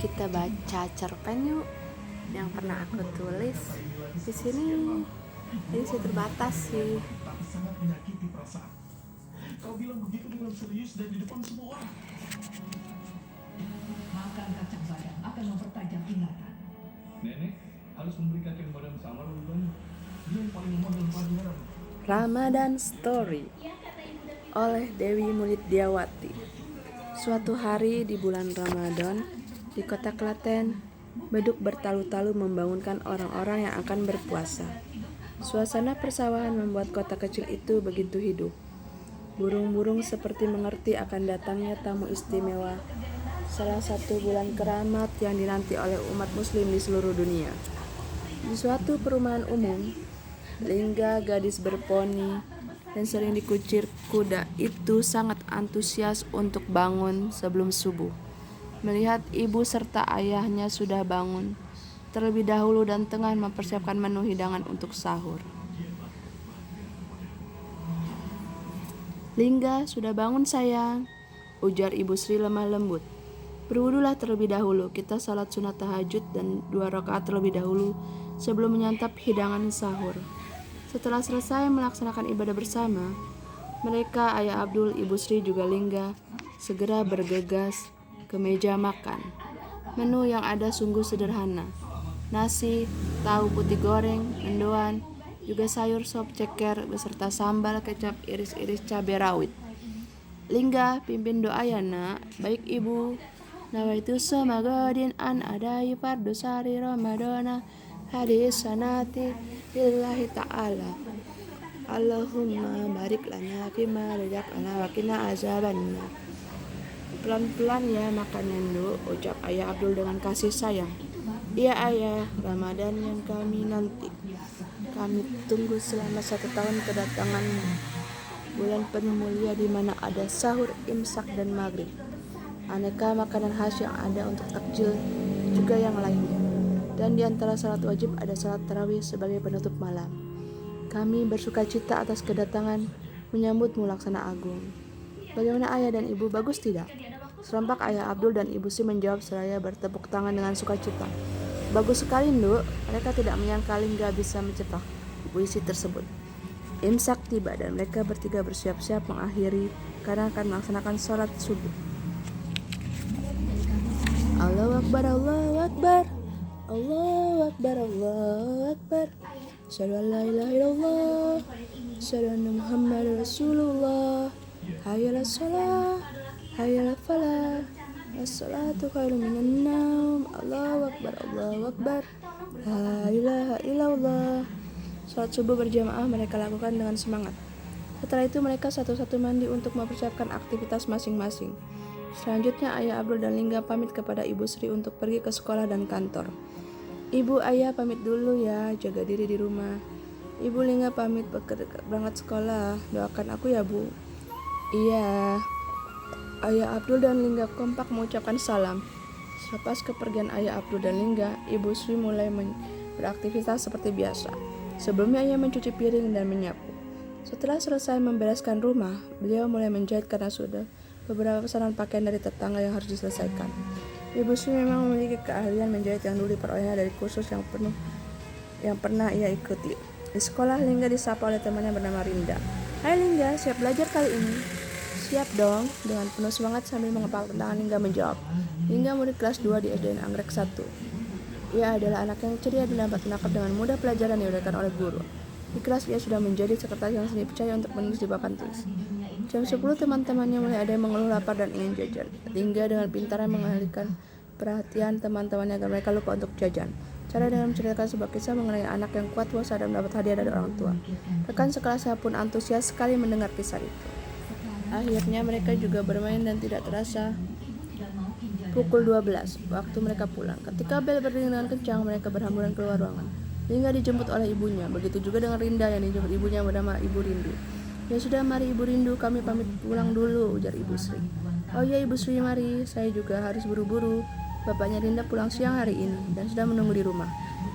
Kita baca cerpen yuk yang pernah aku tulis di sini. Ini sih terbatas sih. Sangat menyakiti perasaan. Kau bilang begitu dengan serius dan di depan semua orang. Makan kacang badang akan mempertajam ingatan. Nenek harus memberi kacang badang sama lebih banyak. Dia yang paling lemah dalam pelajaran. Ramadan Story oleh Dewi Mulyadiawati. Suatu hari di bulan Ramadan di kota Klaten, beduk bertalu-talu membangunkan orang-orang yang akan berpuasa. Suasana persawahan membuat kota kecil itu begitu hidup. Burung-burung seperti mengerti akan datangnya tamu istimewa, salah satu bulan keramat yang dinanti oleh umat muslim di seluruh dunia. Di suatu perumahan umum, Lingga, gadis berponi dan sering dikucir kuda itu sangat antusias untuk bangun sebelum subuh. Melihat ibu serta ayahnya sudah bangun terlebih dahulu dan tengah mempersiapkan menu hidangan untuk sahur. "Lingga, sudah bangun sayang," ujar Ibu Sri lemah lembut. "Berwudulah terlebih dahulu, kita salat sunat tahajud dan 2 rakaat terlebih dahulu sebelum menyantap hidangan sahur." Setelah selesai melaksanakan ibadah bersama, mereka, Ayah Abdul, Ibu Sri juga Lingga, segera bergegas ke meja makan. Menu yang ada sungguh sederhana. Nasi, tahu putih goreng, mendoan, juga sayur sop ceker beserta sambal, kecap, iris-iris cabai rawit. "Lingga, pimpin doa ya nak." "Baik ibu." "Nawaitu samagodin an adai fardu sari ramadana hadis sanati lillahi ta'ala. Allahumma barik lana fima razaqtana wa qina azabannar." "Pelan-pelan ya makannya, Nduk," ucap Ayah Abdul dengan kasih sayang. "Iya ayah, Ramadan yang kami nanti. Kami tunggu selama 1 tahun kedatanganmu. Bulan penuh mulia di mana ada sahur, imsak dan maghrib. Aneka makanan khas yang ada untuk takjil juga yang lainnya. Dan di antara salat wajib ada salat tarawih sebagai penutup malam. Kami bersuka cita atas kedatangan menyambutmu laksana agung. Bagaimana ayah dan ibu, bagus tidak?" Serempak Ayah Abdul dan Ibu Sri menjawab seraya bertepuk tangan dengan sukacita. "Bagus sekali, Nduk." Mereka tidak menyangka Lingga bisa mencetak puisi tersebut. Imsak tiba dan mereka bertiga bersiap-siap mengakhiri karena akan melaksanakan sholat subuh. Allahu Akbar, Allahu Akbar, Allahu Akbar, Allahu Akbar. Asyhadu an la ilaha illallah, asyhadu anna Muhammadar Rasulullah. Hayya 'alas shalah, hayya 'alal falah. As-salatu khairun minan naum. Allahu Akbar, Allahu Akbar. La ilaha illallah. Salat subuh berjamaah mereka lakukan dengan semangat. Setelah itu mereka satu-satu mandi untuk mempersiapkan aktivitas masing-masing. Selanjutnya Ayah Abdul dan Lingga pamit kepada Ibu Sri untuk pergi ke sekolah dan kantor. "Ibu, ayah pamit dulu ya, jaga diri di rumah." "Ibu Lingga pamit berangkat sekolah, doakan aku ya Bu." "Iya." Ayah Abdul dan Lingga kompak mengucapkan salam. Selepas kepergian Ayah Abdul dan Lingga, Ibu Sri mulai beraktivitas seperti biasa. Sebelumnya ia mencuci piring dan menyapu. Setelah selesai membereskan rumah, beliau mulai menjahit karena sudah beberapa pesanan pakaian dari tetangga yang harus diselesaikan. Ibu Sri memang memiliki keahlian menjahit yang dulu diperolehnya dari kursus yang pernah ia ikuti. Di sekolah, Lingga disapa oleh temannya bernama Rinda. "Hai Lingga, siap belajar kali ini?" "Siap dong," dengan penuh semangat sambil mengepalkan tangan Lingga menjawab. Lingga murid kelas 2 di SDN Anggrek 1. Ia adalah anak yang ceria dan dapat menangkap dengan mudah pelajaran yang diberikan oleh guru. Di kelas ia sudah menjadi sekretaris yang seni percaya untuk menulis di papan tulis. Jam 10 teman-temannya mulai ada yang mengeluh lapar dan ingin jajan. Lingga dengan pintarnya mengalihkan perhatian teman-temannya agar mereka lupa untuk jajan. Cara dengan menceritakan sebuah kisah mengenai anak yang kuat puasa dan mendapat hadiah dari orang tua. Rekan sekelasnya pun antusias sekali mendengar kisah itu. Akhirnya mereka juga bermain dan tidak terasa pukul 12 waktu mereka pulang. Ketika bel berdering dengan kencang, mereka berhamburan keluar ruangan. Lingga dijemput oleh ibunya, begitu juga dengan Rinda yang dijemput ibunya bernama Ibu Rindu. "Ya sudah, mari Ibu Rindu, kami pamit pulang dulu," ujar Ibu Sri. "Oh ya Ibu Sri, mari, saya juga harus buru-buru. Bapaknya Rinda pulang siang hari ini dan sudah menunggu di rumah."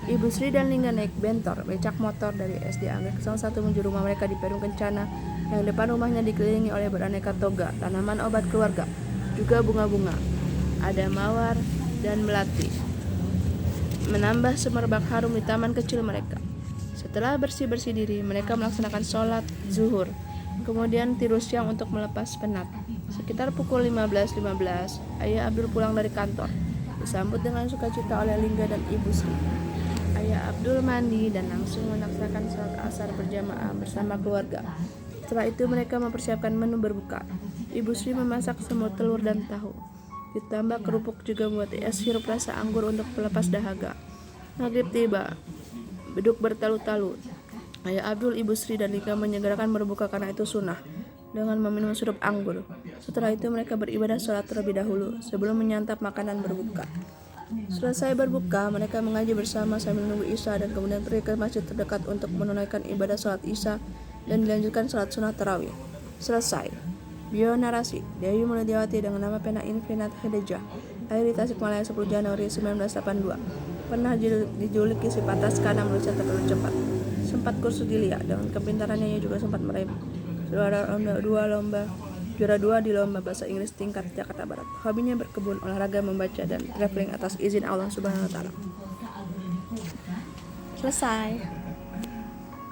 Ibu Sri dan Lingga naik bentor, becak motor dari SD Anggrek salah satu menuju rumah mereka di Perum Kencana yang depan rumahnya dikelilingi oleh beraneka toga, tanaman obat keluarga, juga bunga-bunga. Ada mawar dan melati, menambah semerbak harum di taman kecil mereka. Setelah bersih-bersih diri, mereka melaksanakan sholat zuhur, kemudian tidur siang untuk melepas penat. Sekitar pukul 15.15, Ayah Abdul pulang dari kantor, disambut dengan sukacita oleh Lingga dan Ibu Sri. Ayah Abdul mandi dan langsung melaksanakan sholat asar berjamaah bersama keluarga. Setelah itu mereka mempersiapkan menu berbuka. Ibu Sri memasak semur telur dan tahu, ditambah kerupuk, juga membuat es sirup rasa anggur untuk pelepas dahaga. Maghrib tiba, beduk bertalu-talu. Ayah Abdul, Ibu Sri, dan Lika menyegerakan berbuka karena itu sunnah, dengan meminum sirup anggur. Setelah itu mereka beribadah sholat terlebih dahulu sebelum menyantap makanan berbuka. Selesai berbuka, mereka mengaji bersama sambil menunggu Isya dan kemudian pergi ke masjid terdekat untuk menunaikan ibadah sholat Isya dan dilanjutkan sholat sunnah tarawih. Selesai. Bio narasi, Dewi Mulyawati dengan nama pena Infinite Hadijah, lahir di Tasikmalaya 10 Januari 1982. Pernah dijuluki si patas karena menulisnya terlalu cepat. Sempat kursus di LIA, dengan kepintarannya ia juga sempat meraih juara 2 di lomba bahasa Inggris tingkat Jakarta Barat. Hobinya berkebun, olahraga, membaca, dan traveling atas izin Allah Subhanahu wa Ta'ala. Selesai.